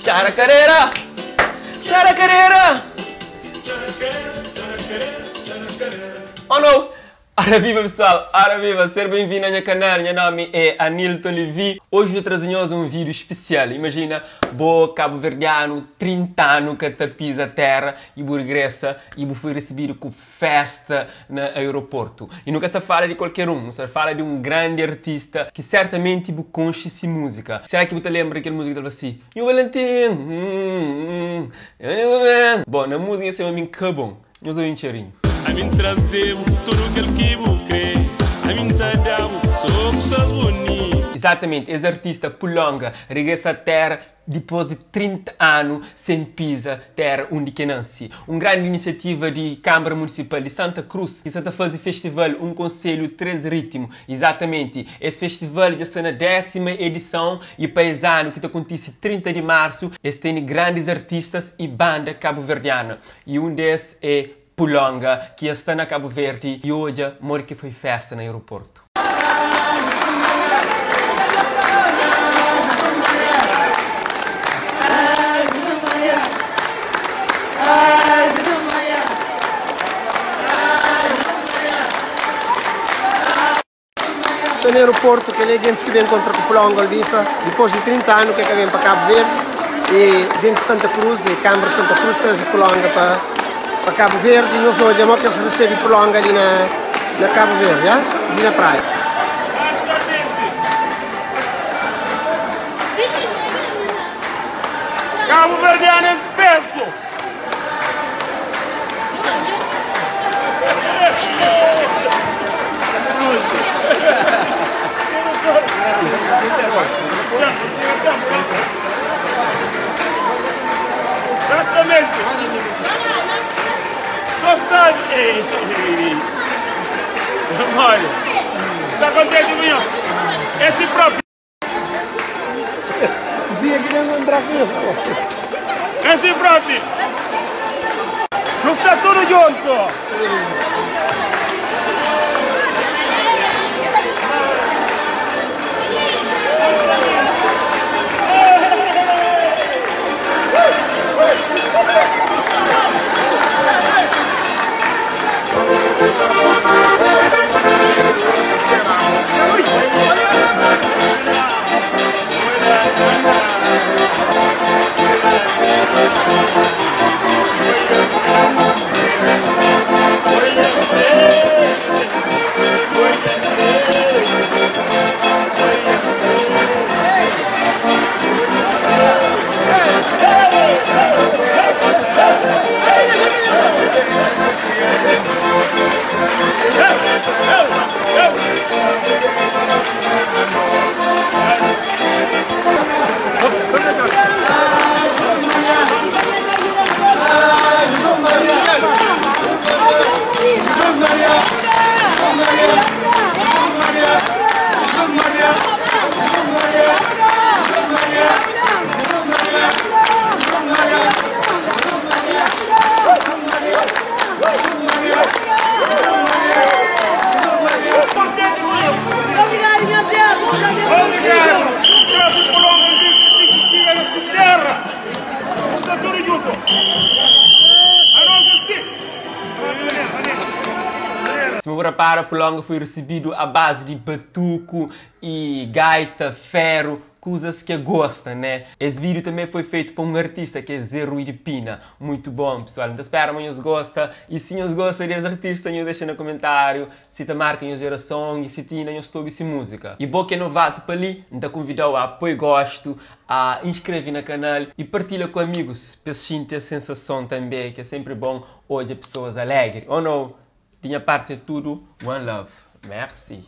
Chara carreira! Chara carreira! Oh não! Ora viva pessoal, ora viva, ser bem-vindo ao meu canal, meu nome é Anilton Levi. Hoje eu trago-vos um vídeo especial. Imagina, boa cabo-verdiano, 30 anos que te pisa a terra e vou regressa e vou foi recebido com festa no aeroporto. E nunca se fala de qualquer se fala de um grande artista que certamente vou conhece música. Será que você lembra daquela música que assim? E o Valentim, bom, na música esse é um que bom, eu sou um cheirinho. A mim trazemos tudo aquilo que vou crer. A mim somos bonitos. Exatamente, esse artista Pulonga regressa à terra depois de 30 anos sem pisar terra onde que nasce. Uma grande iniciativa de Câmara Municipal de Santa Cruz que está fazendo festival um conselho 3 ritmos. Exatamente, esse festival já está na 10ª edição e paisano que acontece 30 de março. Eles têm grandes artistas e banda cabo-verdiana e um desses é Pulonga, que está na Cabo Verde e hoje mora que foi festa no aeroporto. Sono no aeroporto che lei gente che viene incontra con Pulonga vita, depois de 30 anos que vem para Cabo Verde e dentro de Santa Cruz, e Câmara Santa Cruz traz Pulonga para Cabo Verde e nós hoje que eles recebem Pulonga ali na Cabo Verde, ali na praia. Cabo Verdeano em peso! Exatamente! Só sabe! Olha! Está contente, Minhos? Esse próprio! O dia que não andar com Esse próprio! Não está tudo junto! Se me repara, Pulonga foi recebido à base de batuco e gaita, ferro, coisas que gosta, né? Esse vídeo também foi feito por um artista que é Zé Rui de Pina. Muito bom, pessoal. Então espero que vocês gostem. E se vocês gostam desse artista, deixem no comentário se te marcam a geração e se tinham estou essa música. E bom que é novato para ali, então convido a apoio gosto, a inscrever no canal e partilha com amigos para sentir a sensação também, que é sempre bom hoje pessoas alegres. Ou não? Tinha parte de tudo. One love. Merci.